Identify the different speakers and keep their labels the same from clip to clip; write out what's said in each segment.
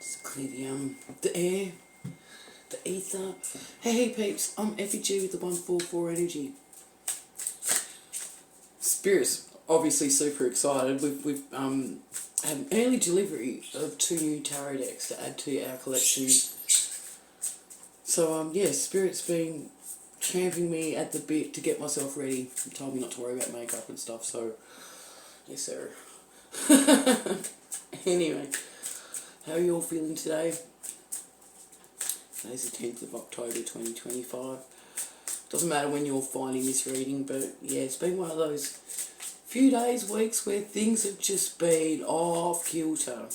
Speaker 1: Just clear the air, the ether. Hey peeps, I'm Effie G with the 144 Energy. Spirits obviously super excited. We've had an early delivery of 2 new tarot decks to add to our collection. So yeah, Spirit's been champing me at the bit to get myself ready. He told me not to worry about makeup and stuff, so yes sir. Anyway, how are you all feeling today? Today's the 10th of October 2025. Doesn't matter when you're finding this reading, but yeah, it's been one of those few days, weeks where things have just been off kilter.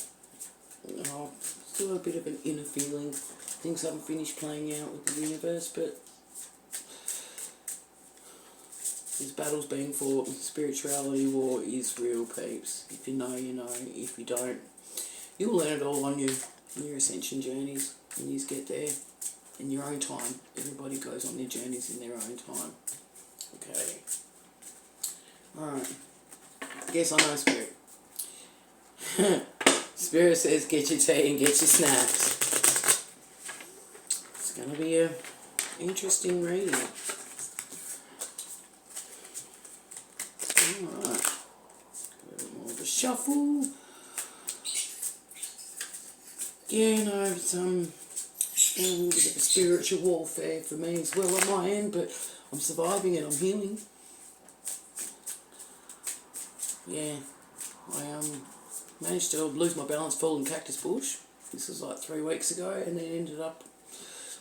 Speaker 1: Still a bit of an inner feeling. Things haven't finished playing out with the universe, but this battle's being fought. Spirituality war is real, peeps. If you know, you know. If you don't, you'll learn it all on your ascension journeys when you get there in your own time. Everybody goes on their journeys in their own time. Okay. Alright. Guess I know Spirit. Spirit says get your tea and get your snacks. It's going to be a interesting reading. Alright. A bit more of a shuffle. Yeah, you know, it's a little bit of a spiritual warfare for me as well on my end, but I'm surviving it, I'm healing. Yeah, I managed to lose my balance, fall in cactus bush. This was like 3 weeks ago, and then ended up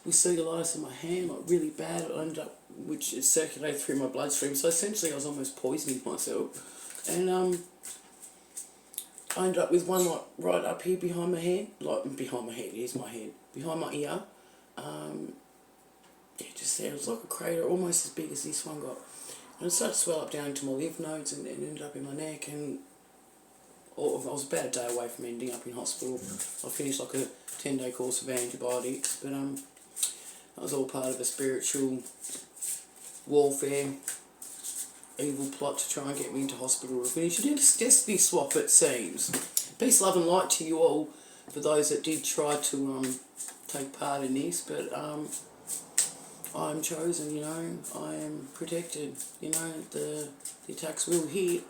Speaker 1: with cellulitis in my hand, like really bad. It ended up, which it circulated through my bloodstream. So essentially, I was almost poisoning myself, and I ended up with one like right up here behind my head, like behind my head. Here's my head, behind my ear. Yeah, just there. It was like a crater, almost as big as this one got. And it started to swell up down into my lymph nodes and ended up in my neck. And I was about a day away from ending up in hospital. I finished like a 10-day course of antibiotics, but that was all part of a spiritual warfare, evil plot to try and get me into hospital to finish it. It's destiny swap, it seems. Peace, love and light to you all, for those that did try to take part in this, but I'm chosen, you know, I am protected, you know, the attacks will hit,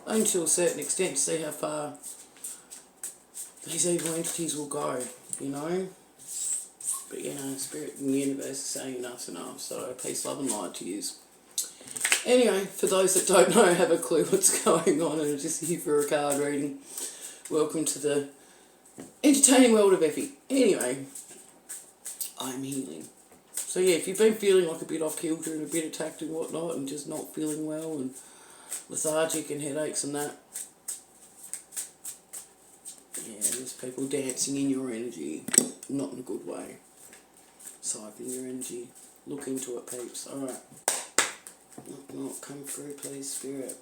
Speaker 1: only to a certain extent, to see how far these evil entities will go, you know. But, you know, Spirit and the universe is saying enough's enough, so peace, love and light to you. Anyway, for those that don't know, have a clue what's going on and are just here for a card reading, welcome to the entertaining world of Effie. Anyway, I'm healing. So yeah, if you've been feeling like a bit off kilter and a bit attacked and whatnot and just not feeling well and lethargic and headaches and that, yeah, there's people dancing in your energy, not in a good way. Siphoning your energy. Look into it, peeps. Alright. Not come through, please, Spirit.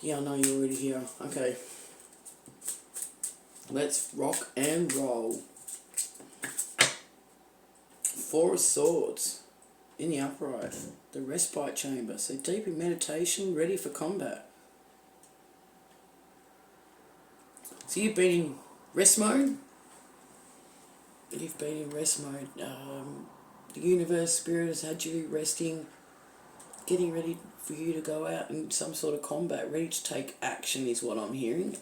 Speaker 1: Yeah, I know you're already here. Okay. Let's rock and roll. 4 of Swords in the upright. The respite chamber. So deep in meditation, ready for combat. So you've been in rest mode. You've been in rest mode. The universe, Spirit has had you resting, getting ready for you to go out in some sort of combat, ready to take action is what I'm hearing.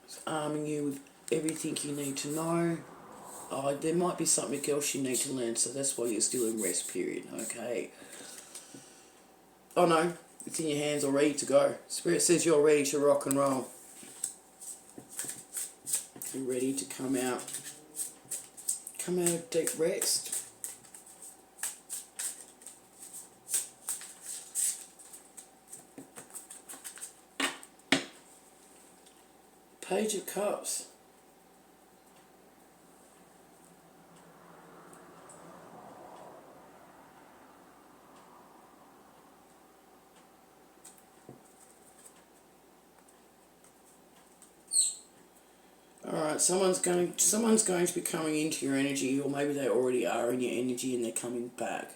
Speaker 1: It's arming you with everything you need to know. There might be something else you need to learn, so that's why you're still in rest period, okay? Oh no, it's in your hands or ready to go. Spirit says you're ready to rock and roll. You're ready to come out of deep rest. Page of Cups. Alright, someone's going to be coming into your energy, or maybe they already are in your energy and they're coming back.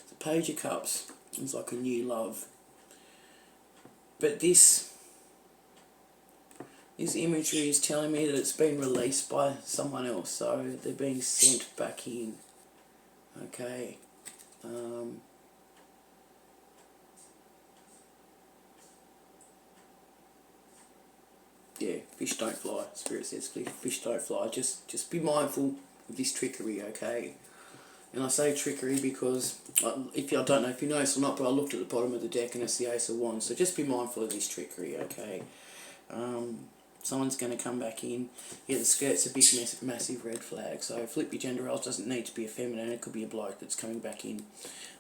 Speaker 1: The Page of Cups is like a new love. But this This imagery is telling me that it's been released by someone else, so they're being sent back in. Okay. Yeah, fish don't fly. Spirit says fish don't fly. Just be mindful of this trickery, okay? And I say trickery because, I don't know if you noticed or not, but I looked at the bottom of the deck and it's the Ace of Wands. So just be mindful of this trickery, okay? Someone's going to come back in. Yeah, the skirt's a big, massive red flag. So flip your gender roles doesn't need to be a feminine. It could be a bloke that's coming back in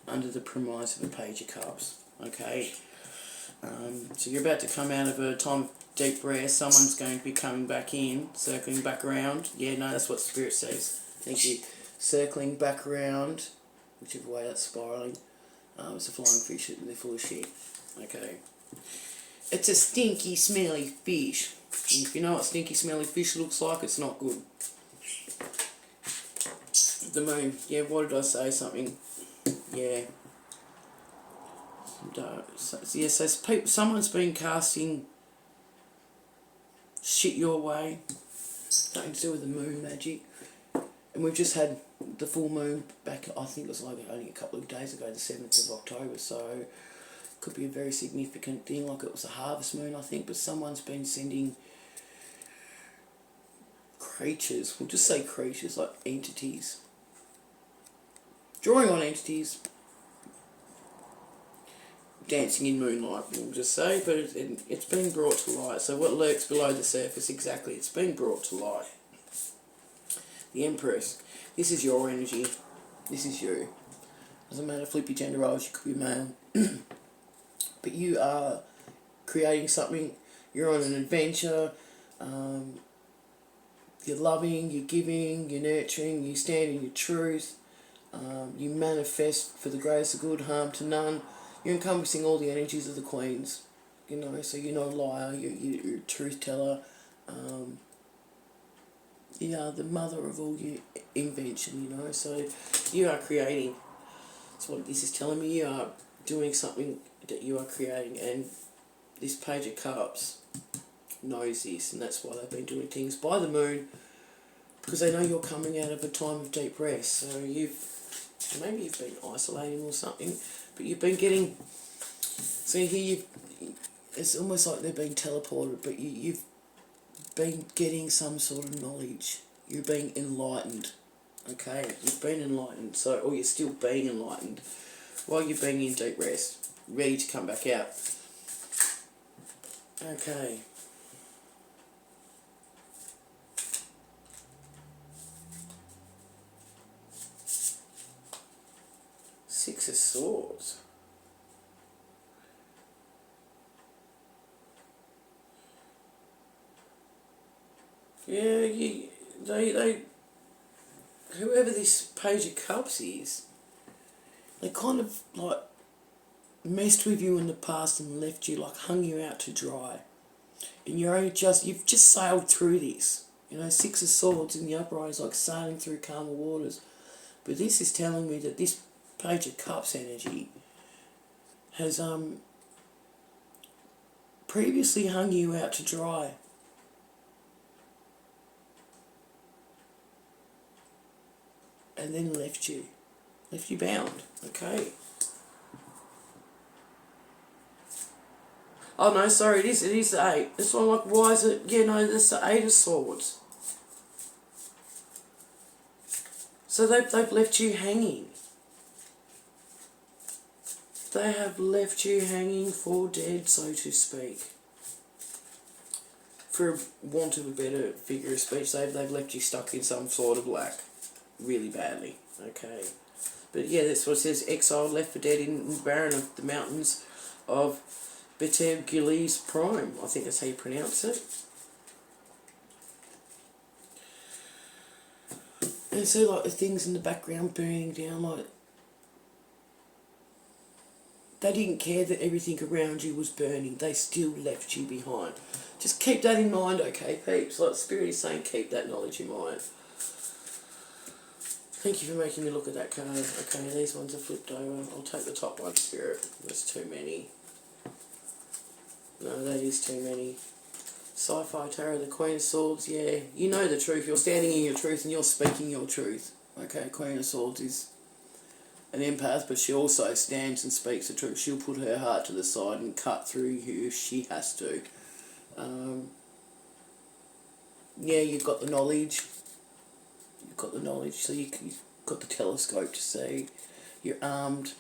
Speaker 1: under the premise of a Page of Cups, okay? So you're about to come out of a time of deep rest. Someone's going to be coming back in, circling back around. Yeah, no, that's what Spirit says. Thank you. Circling back around, whichever way that's spiralling. It's a flying fish and they're full of shit. Okay. It's a stinky, smelly fish. And if you know what stinky, smelly fish looks like, it's not good. The moon. Yeah, what did I say? Something. Yeah. So someone's been casting shit your way. Nothing to do with the moon magic. And we've just had the full moon back, I think it was like only a couple of days ago, the 7th of October, so could be a very significant thing, like it was a harvest moon, I think, but someone's been sending creatures, we'll just say creatures, like entities. Drawing on entities, dancing in moonlight, we'll just say, but it's been brought to light. So what lurks below the surface, exactly, it's been brought to light. The Empress. This is your energy. This is you. Doesn't matter, flip your gender roles, you could be male. But you are creating something. You're on an adventure. You're loving, you're giving, you're nurturing, you stand in your truth. You manifest for the greatest of good, harm to none. You're encompassing all the energies of the queens. You know, so you're not a liar, you're a truth teller. You are the mother of all your invention, you know, so you are creating. That's what this is telling me. You are doing something that you are creating, and this Page of Cups knows this, and that's why they've been doing things by the moon, because they know you're coming out of a time of deep rest. So maybe you've been isolating or something, but you've been getting, see here, it's almost like they've been teleported, but you've been getting some sort of knowledge. You're being enlightened, okay? You've been enlightened, so, or you're still being enlightened while you're being in deep rest, ready to come back out. Okay. Six of Swords. Yeah, they whoever this Page of Cups is, they kind of like messed with you in the past and left you, like hung you out to dry. And you've just sailed through this. You know, Six of Swords in the upright is like sailing through calmer waters. But this is telling me that this Page of Cups energy has previously hung you out to dry. And then left you bound, okay? Oh no, sorry, it is the 8. It's not like, why is it, yeah, no, that's the 8 of Swords. So they've left you hanging. They have left you hanging for dead, so to speak. For want of a better figure of speech, they've left you stuck in some sort of lack. Really badly, okay? But yeah, that's what it says, exiled, left for dead in the barren of the mountains of Beteb Gilead's Prime. I think that's how you pronounce it. And so like the things in the background burning down, like they didn't care that everything around you was burning. They still left you behind. Just keep that in mind, okay, peeps? Like Spirit is saying, keep that knowledge in mind. Thank you for making me look at that card. Okay, these ones are flipped over. I'll take the top one, Spirit. There's too many. No, that is too many. Sci-fi tarot, the Queen of Swords, yeah. You know the truth. You're standing in your truth and you're speaking your truth. Okay, Queen of Swords is an empath, but she also stands and speaks the truth. She'll put her heart to the side and cut through you if she has to. Yeah, you've got the knowledge. You've got the knowledge, so you've got the telescope to see. You're armed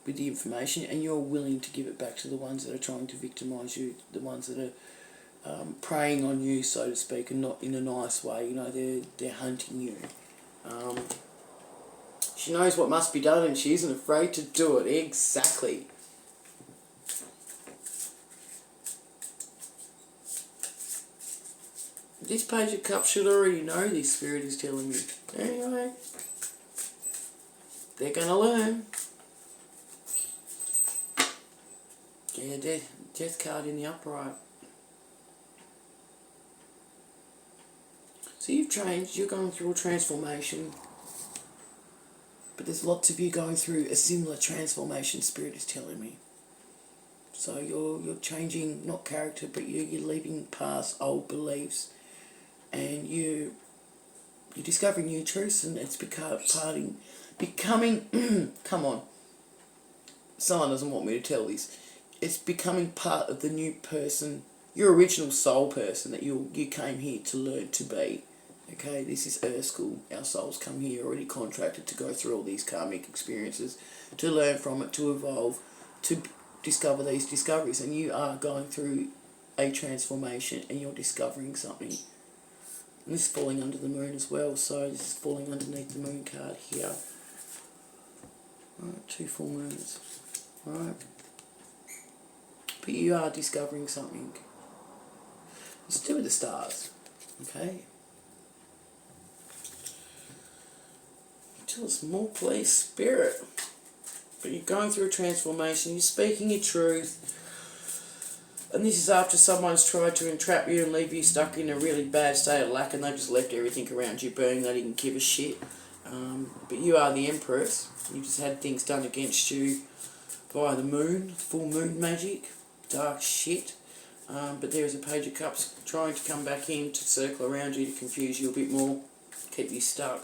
Speaker 1: with the information, and you're willing to give it back to the ones that are trying to victimise you, the ones that are preying on you, so to speak, and not in a nice way. You know, they're hunting you. She knows what must be done, and she isn't afraid to do it. Exactly. This Page of Cups should already know this, Spirit is telling me. Anyway, they're going to learn. Yeah, death card in the upright. So you've changed, you're going through a transformation. But there's lots of you going through a similar transformation, Spirit is telling me. So you're changing, not character, but you're leaving past old beliefs. And you're discovering new truths, and it's becoming, come on, someone doesn't want me to tell this, it's becoming part of the new person, your original soul person that you came here to learn to be. Okay, this is Earth School. Our souls come here already contracted to go through all these karmic experiences, to learn from it, to evolve, to discover these discoveries, and you are going through a transformation and you're discovering something. And this is falling under the moon as well, so this is falling underneath the moon card here. Right, 2 full moons. Right. But you are discovering something. It's to do with the stars. Okay? Tell us more, please, Spirit. But you're going through a transformation, you're speaking your truth. And this is after someone's tried to entrap you and leave you stuck in a really bad state of lack, and they've just left everything around you burning. They didn't give a shit. But you are the Empress. You just had things done against you via the moon, full moon magic, dark shit. But there is a Page of Cups trying to come back in to circle around you to confuse you a bit more, keep you stuck.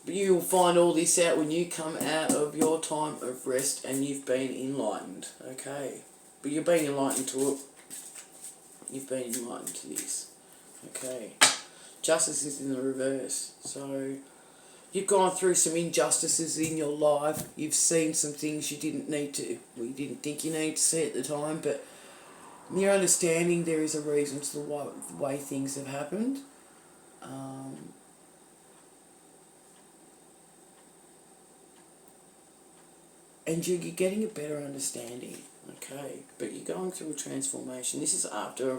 Speaker 1: But you will find all this out when you come out of your time of rest and you've been enlightened, okay? But you've been enlightened to it. You've been enlightened to this, okay? Justice is in the reverse. So you've gone through some injustices in your life. You've seen some things you didn't need to, well, you didn't think you needed to see at the time, but in your understanding there is a reason to the way things have happened. And you're getting a better understanding, okay? But you're going through a transformation. This is after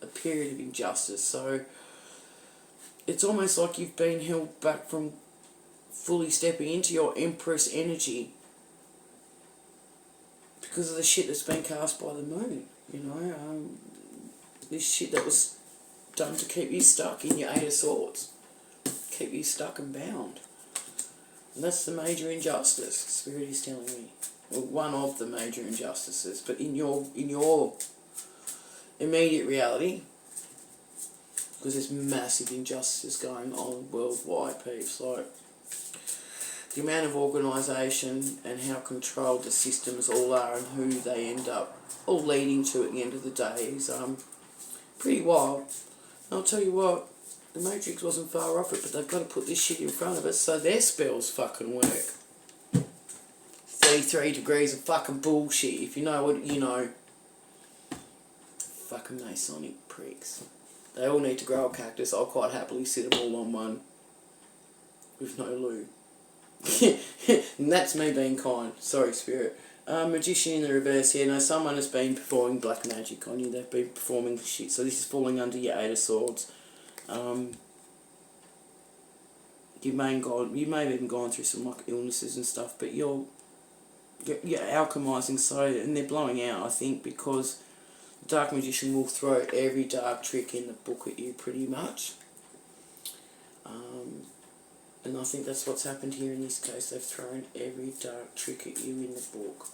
Speaker 1: a period of injustice, so it's almost like you've been held back from fully stepping into your Empress energy because of the shit that's been cast by the moon, you know? This shit that was done to keep you stuck in your 8 of Swords, keep you stuck and bound. And that's the major injustice, Spirit is telling me. Well, one of the major injustices, but in your immediate reality, because there's massive injustice going on worldwide, peeps. Like the amount of organisation and how controlled the systems all are and who they end up all leading to at the end of the day is pretty wild. And I'll tell you what, the Matrix wasn't far off it, but they've got to put this shit in front of us so their spells fucking work. 33 degrees of fucking bullshit, if you know what you know. Fucking Masonic pricks. They all need to grow a cactus. I'll quite happily sit them all on one with no loo. And that's me being kind. Sorry, Spirit. Magician in the reverse here. Now, someone has been performing black magic on you. They've been performing shit. So this is falling under your 8 of Swords. You may have even gone through some like illnesses and stuff, but you're alchemizing, so, and they're blowing out, I think, because the Dark Magician will throw every dark trick in the book at you, pretty much. And I think that's what's happened here in this case. They've thrown every dark trick at you in the book.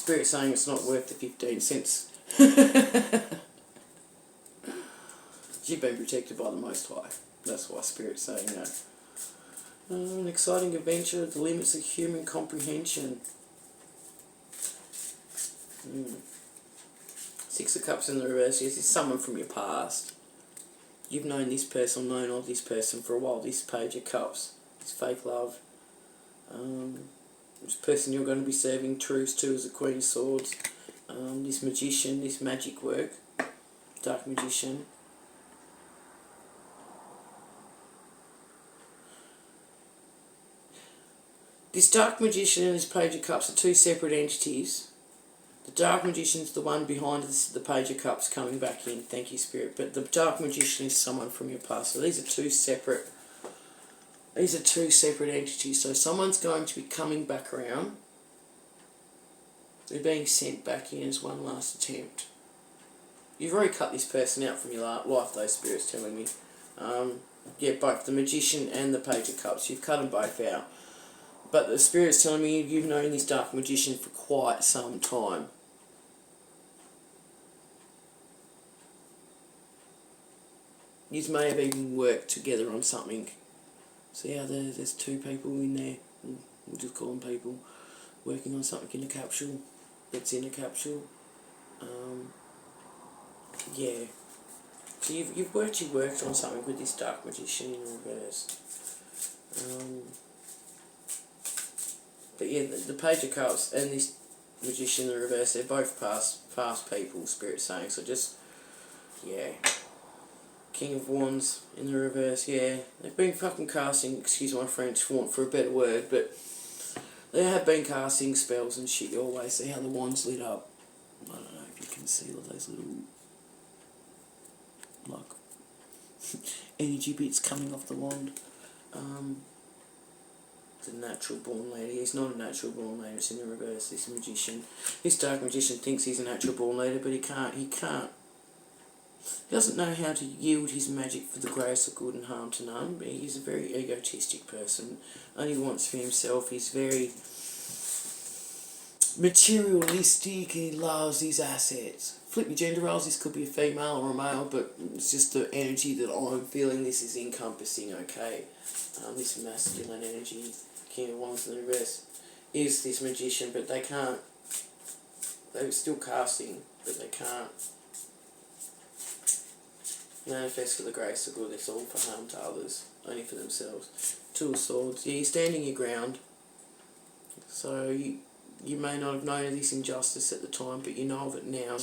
Speaker 1: Spirit saying it's not worth the 15 cents. You've been protected by the Most High. That's why Spirit's saying that. An exciting adventure at the limits of human comprehension. Six of Cups in the reverse. Yes, it's someone from your past. You've known this person, known of this person for a while. This Page of Cups. This fake love. This person you're going to be serving truce to is a Queen of Swords. This magician, this magic work. Dark magician. This Dark Magician and this Page of Cups are two separate entities. The Dark Magician's the one behind the Page of Cups coming back in. Thank you, Spirit. But the Dark Magician is someone from your past. So these are two separate entities. So someone's going to be coming back around. They're being sent back in as one last attempt. You've already cut this person out from your life, those Spirits telling me. Yeah, both the Magician and the Page of Cups. You've cut them both out. But the Spirit's telling me you've known this Dark Magician for quite some time. You may have even worked together on something. See how there's two people in there? We'll just call them people. Working on something in a capsule. That's in a capsule. Yeah. So you've worked on something with this Dark Magician in reverse. But yeah, the Page of Cups and this Magician in the reverse, they're both past people, Spirit's saying. So just, yeah. King of Wands in the reverse, yeah. They've been fucking casting, excuse my French, for a better word, but they have been casting spells and shit. You always see how the wands lit up. I don't know if you can see all those little, like, energy bits coming off the wand. It's a natural born lady. He's not a natural born lady, it's in the reverse, this Magician. This Dark Magician thinks he's a natural born lady, but he can't. He doesn't know how to yield his magic for the grace of good and harm to none. But he's a very egotistic person. Only wants for himself. He's very materialistic. He loves his assets. Flip your gender roles. This could be a female or a male, but it's just the energy that I'm feeling this is encompassing, okay? This masculine energy, King of Wands in the reverse, is this Magician, but they can't. They're still casting, but they can't manifest for the grace of good. It's all for harm to others, only for themselves. Two of Swords. Yeah, you're standing your ground. So you may not have known of this injustice at the time, but you know of it now.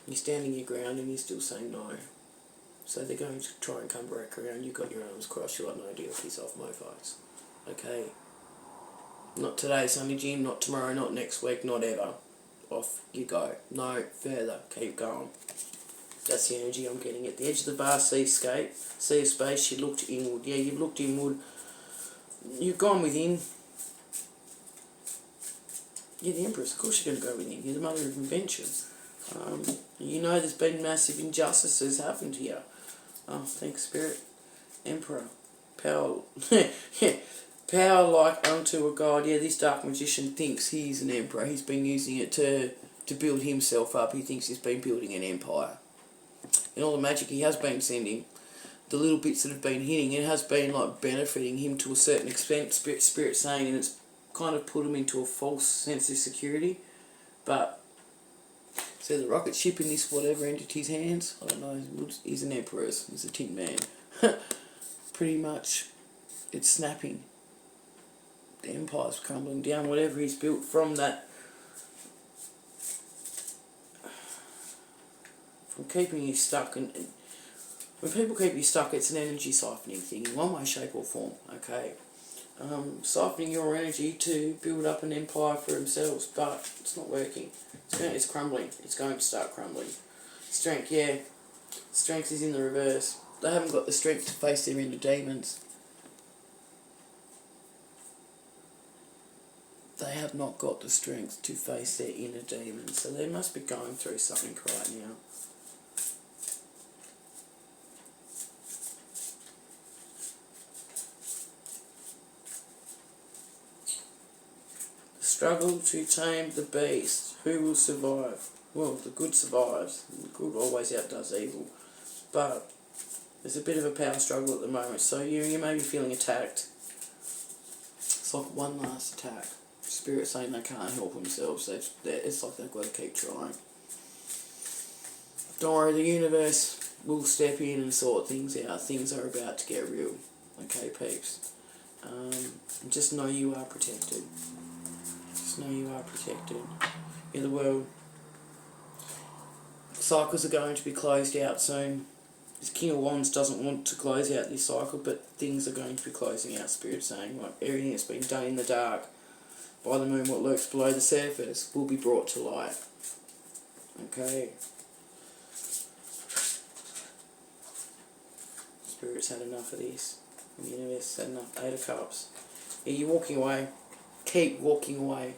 Speaker 1: You're standing your ground and you're still saying no. So they're going to try and come back around. You've got your arms crossed. You've got no deal. Piss off, mofos. Okay. Not today, Sunny Jim. Not tomorrow. Not next week. Not ever. Off you go. No further. Keep going. That's the energy I'm getting. At the edge of the vast seascape, sea of space, she looked inward. Yeah, you've looked inward. You've gone within. You're the Empress. Of course you're going to go within. You're the mother of invention. You know there's been massive injustices happened here. Oh, thanks, Spirit. Emperor. Power. Power like unto a god. Yeah, this Dark Magician thinks he's an emperor. He's been using it to build himself up. He thinks he's been building an empire. And all the magic he has been sending, the little bits that have been hitting, it has been like benefiting him to a certain extent, Spirit saying, and it's kind of put him into a false sense of security. But, so the rocket ship in this whatever entity's hands, I don't know, he's an emperor, he's a tin man. Pretty much, it's snapping. The empire's crumbling down, whatever he's built from that. From keeping you stuck, and when people keep you stuck, it's an energy siphoning thing in one way, shape or form, okay? Siphoning your energy to build up an empire for themselves, but it's not working. It's crumbling. It's going to start crumbling. Strength, yeah. Strength is in the reverse. They haven't got the strength to face their inner demons. They have not got the strength to face their inner demons, so they must be going through something right now. Struggle to tame the beast. Who will survive? Well, the good survives. The good always outdoes evil. But there's a bit of a power struggle at the moment, so you may be feeling attacked. It's like one last attack. Spirit saying they can't help themselves. It's like they've got to keep trying. Don't worry, the universe will step in and sort things out. Things are about to get real. Okay, peeps. Just know you are protected. Just know you are protected. In the world, cycles are going to be closed out soon. This King of Wands doesn't want to close out this cycle, but things are going to be closing out, Spirit saying. Like everything that's been done in the dark by the moon, what lurks below the surface, will be brought to light. Okay. Spirit's had enough of this. The universe has had enough. 8 of Cups. Yeah, you're walking away. Keep walking away.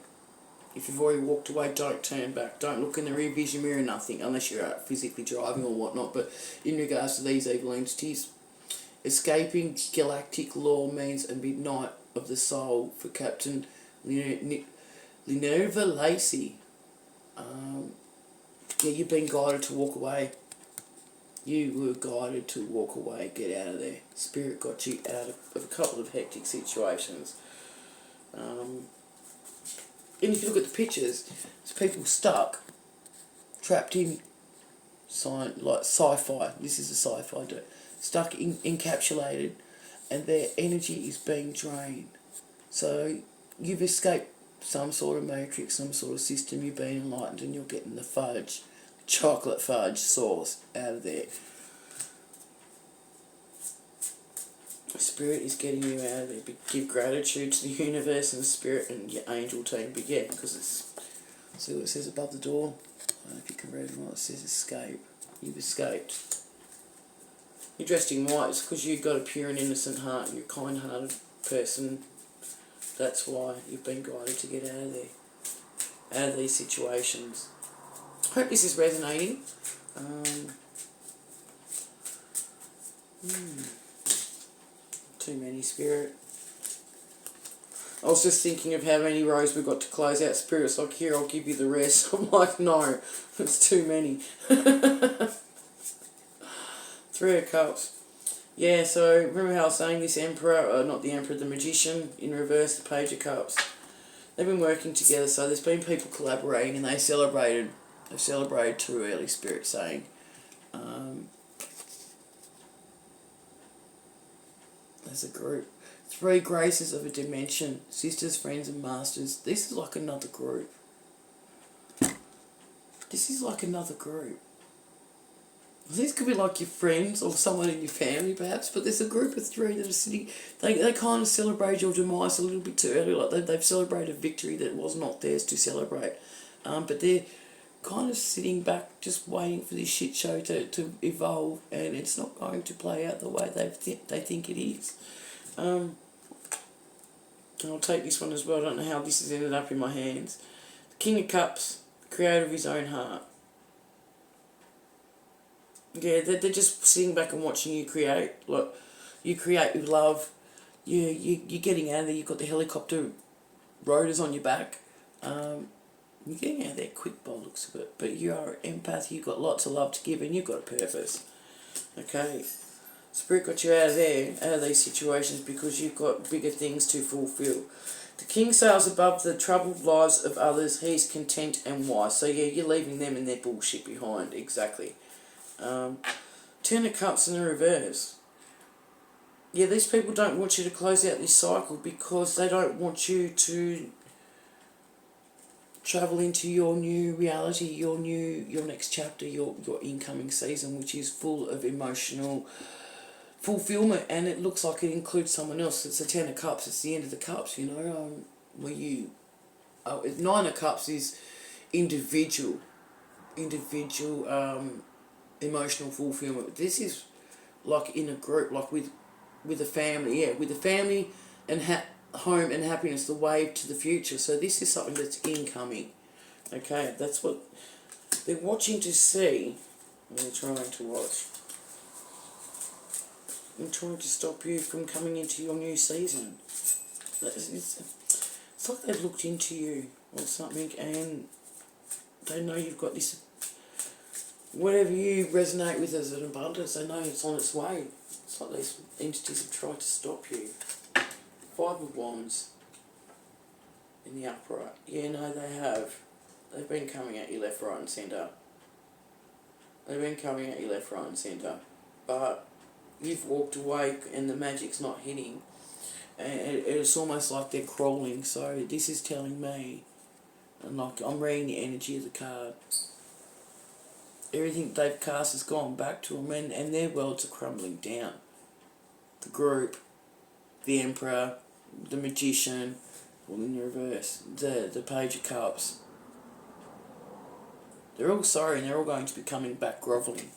Speaker 1: If you've already walked away, don't turn back. Don't look in the rear vision mirror, nothing, unless you're out physically driving or whatnot. But in regards to these evil entities, escaping galactic law means a midnight of the soul for Captain Minerva Lacey. Yeah, you've been guided to walk away. You were guided to walk away, get out of there. Spirit got you out of a couple of hectic situations. And if you look at the pictures, there's people stuck, trapped in like sci-fi. This is a sci-fi do. Stuck, encapsulated, and their energy is being drained. So you've escaped some sort of matrix, some sort of system. You've been enlightened, and you're getting the fudge, chocolate fudge sauce out of there. Spirit is getting you out of there. Give gratitude to the universe and the spirit and your angel team. But yeah, because it's, see what it says above the door? I don't know if you can read it. It says escape. You've escaped. You're dressed in white. It's because you've got a pure and innocent heart. You're a kind-hearted person. That's why you've been guided to get out of there. Out of these situations. Hope this is resonating. Too many, Spirit. I was just thinking of how many rows we've got to close out. Spirit's like, here, I'll give you the rest. I'm like, no, it's too many. 3 of Cups. Yeah, so remember how I was saying this Emperor, not the Emperor, the Magician, in reverse, the Page of Cups. They've been working together, so there's been people collaborating, and they celebrated too early, Spirit saying. As a group. 3 graces of a dimension. Sisters, friends and masters. This is like another group. This is like another group. These could be like your friends or someone in your family perhaps, but there's a group of 3 that are sitting, they kind of celebrate your demise a little bit too early, like they've celebrated a victory that was not theirs to celebrate. But they're kind of sitting back just waiting for this shit show to evolve, and it's not going to play out the way they think it is. And I'll take this one as well. I don't know how this has ended up in my hands. The King of Cups, creator of his own heart. Yeah, they're just sitting back and watching you create. Like, you create with love. You're getting out of there. You've got the helicopter rotors on your back. You're getting out of there quick by the looks of it. But you are an empath. You've got lots of love to give, and you've got a purpose. Okay. Spirit got you out of there, out of these situations, because you've got bigger things to fulfill. The King sails above the troubled lives of others. He's content and wise. So yeah, you're leaving them and their bullshit behind. Exactly. 10 of Cups in the reverse. Yeah, these people don't want you to close out this cycle because they don't want you to travel into your new reality, your next chapter, your incoming season, which is full of emotional fulfillment, and it looks like it includes someone else. It's the 10 of Cups. It's the end of the cups. You know, where you 9 of Cups is individual emotional fulfillment. This is like in a group, like with a family, yeah, with a family and home and happiness, the wave to the future. So this is something that's incoming. Okay, that's what they're watching to see. They're trying to watch. I'm trying to stop you from coming into your new season. It's like they've looked into you. or something, and they know you've got this, whatever you resonate with as an abundance, they know it's on its way. It's like these entities have tried to stop you. Five of Wands in the upright. Yeah, no, they have. They've been coming at you left, right and centre. They've been coming at you left, right and centre. But you've walked away and the magic's not hitting. And it's almost like they're crawling. So this is telling me, and like I'm reading the energy of the card, everything they've cast has gone back to them, and their worlds are crumbling down. The group, the Emperor, the Magician, well in reverse, the Page of Cups. They're all sorry and they're all going to be coming back grovelling.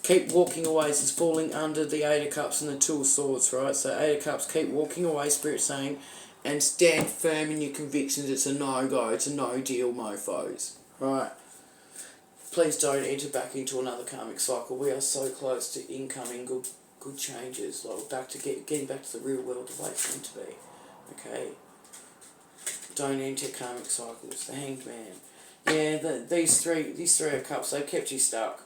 Speaker 1: Keep walking away. This is falling under the Eight of Cups and the Two of Swords, right? So Eight of Cups, keep walking away, Spirit saying, and stand firm in your convictions. It's a no-go. It's a no-deal, mofos. Right? Please don't enter back into another karmic cycle. We are so close to incoming good changes. Like back to getting back to the real world the way it's meant to be. Okay? Don't enter karmic cycles. The Hanged Man. Yeah, these three of cups, they kept you stuck.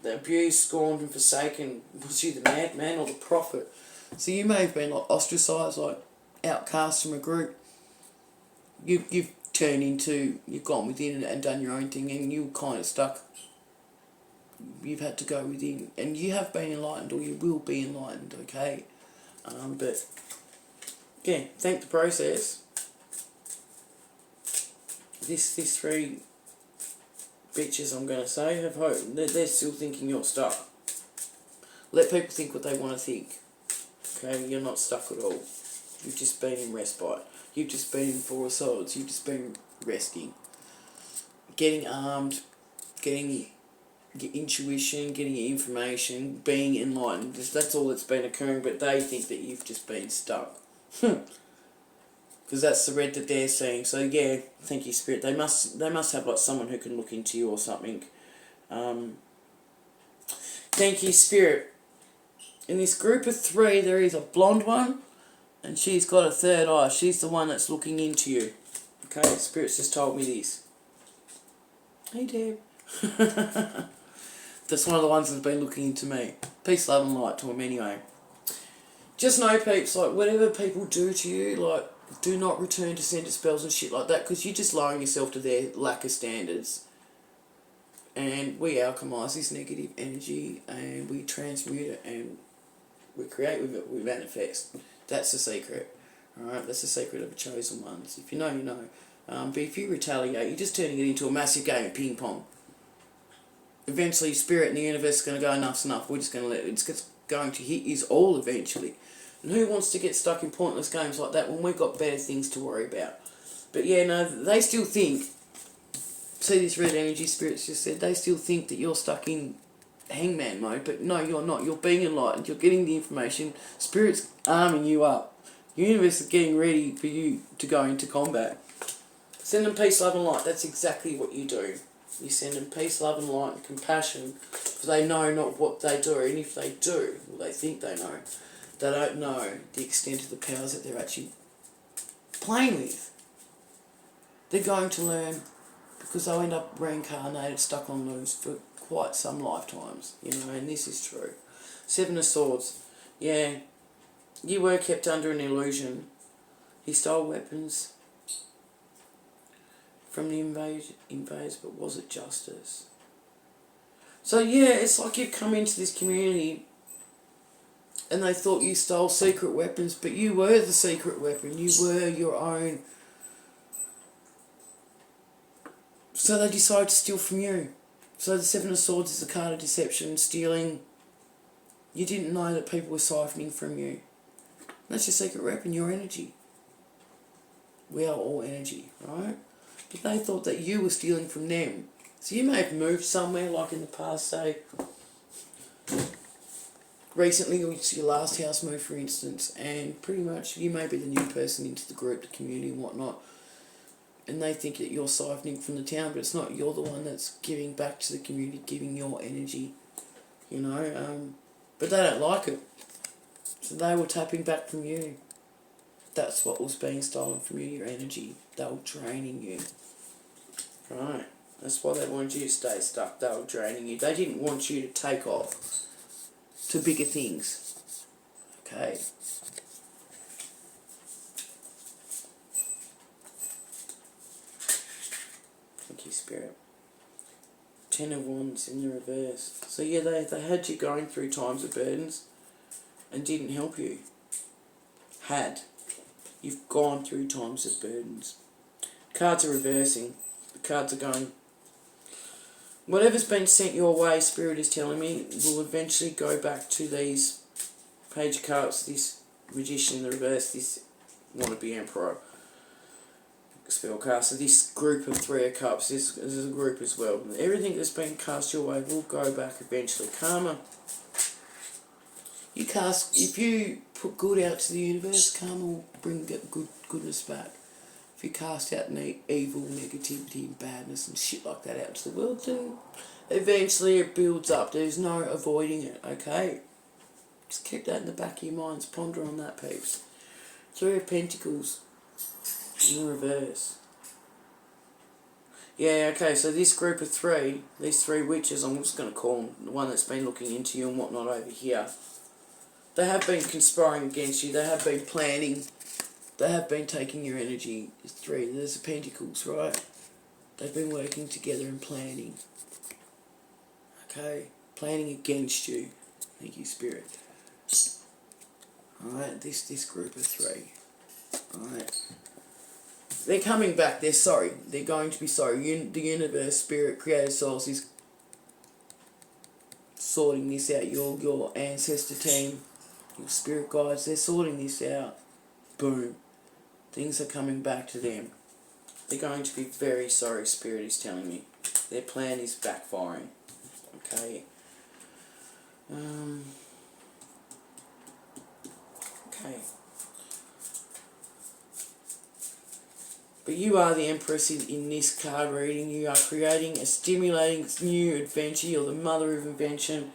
Speaker 1: The abused, scorned and forsaken, was you the madman or the prophet? So you may have been like ostracised, like outcast from a group. You've turned into, you've gone within and done your own thing, and you're kind of stuck. You've had to go within, and you have been enlightened, or you will be enlightened, okay? But yeah, thank the process. This three bitches, I'm going to say, have hope. They're still thinking you're stuck. Let people think what they want to think. Okay, you're not stuck at all. You've just been in respite. You've just been in Four of Swords. You've just been resting. Getting armed, getting your intuition, getting your information, being enlightened. That's all that's been occurring, but they think that you've just been stuck. Because that's the red that they're seeing. So yeah, thank you, Spirit. They must have like someone who can look into you or something. Thank you, Spirit. In this group of three, there is a blonde one, and she's got a third eye. She's the one that's looking into you. Okay, Spirit's just told me this. Hey, Deb. That's one of the ones that's been looking into me. Peace, love and light to them anyway. Just know, peeps, like whatever people do to you, like, do not return to sender spells and shit like that, because you're just lowering yourself to their lack of standards. And we alchemize this negative energy, and we transmute it, and we create with it, we manifest. That's the secret. Alright, that's the secret of the chosen ones. If you know, you know. But if you retaliate, you're just turning it into a massive game of ping pong. Eventually, Spirit and the universe is going to go, enough's enough. We're just going to let it. It's going to hit us all eventually. And who wants to get stuck in pointless games like that when we've got better things to worry about? But yeah, no, they still think, see this red energy, Spirit's just said, they still think that you're stuck in hangman mode, but no, you're not. You're being enlightened, you're getting the information, Spirit's arming you up. The universe is getting ready for you to go into combat. Send them peace, love and light. That's exactly what you do. You send them peace, love and light and compassion, because they know not what they do, and if they do, well, they think they know. They don't know the extent of the powers that they're actually playing with. They're going to learn, because they'll end up reincarnated, stuck on loose for quite some lifetimes, you know, and this is true. Seven of Swords. Yeah, you were kept under an illusion. He stole weapons from the invaders, but was it justice? So yeah, it's like you've come into this community and they thought you stole secret weapons, but you were the secret weapon. You were your own. So they decided to steal from you. So the Seven of Swords is a card of deception, stealing. You didn't know that people were siphoning from you. That's your secret weapon, your energy. We are all energy, right? But they thought that you were stealing from them. So you may have moved somewhere, like in the past, say, recently, or it's your last house move, for instance, and pretty much you may be the new person into the group, the community and whatnot, and they think that you're siphoning from the town, but it's not. You're the one that's giving back to the community, giving your energy, you know, but they don't like it. So they were tapping back from you. That's what was being stolen from you, your energy. They were draining you. Right. That's why they wanted you to stay stuck. They were draining you. They didn't want you to take off to bigger things. Okay. Thank you, Spirit. 10 of Wands in the reverse. So yeah, they had you going through times of burdens and didn't help you. You've gone through times of burdens. Cards are reversing. The cards are going, whatever's been sent your way, Spirit is telling me, will eventually go back to these Page of Cups, this Magician in the reverse, this wannabe Emperor spellcaster, this group of 3 of Cups, this is a group as well. Everything that's been cast your way will go back eventually. Karma. If you put good out to the universe, karma will bring goodness back. If you cast out evil, negativity and badness and shit like that out to the world, then eventually it builds up. There's no avoiding it, okay? Just keep that in the back of your minds. Ponder on that, peeps. 3 of Pentacles in the reverse. Yeah, okay, so this group of 3, these 3 witches, I'm just going to call them, the one that's been looking into you and whatnot over here, they have been conspiring against you. They have been planning. They have been taking your energy. There's 3. There's the Pentacles, right? They've been working together and planning. Okay? Planning against you. Thank you, Spirit. Alright, this group of 3. Alright. They're coming back. They're sorry. They're going to be sorry. The universe, Spirit, Creator Souls is sorting this out. Your ancestor team, your spirit guides, they're sorting this out. Boom. Things are coming back to them. They're going to be very sorry, Spirit is telling me. Their plan is backfiring. Okay. Okay. But you are the Empress in this card reading. You are creating a stimulating new adventure. You're the mother of invention.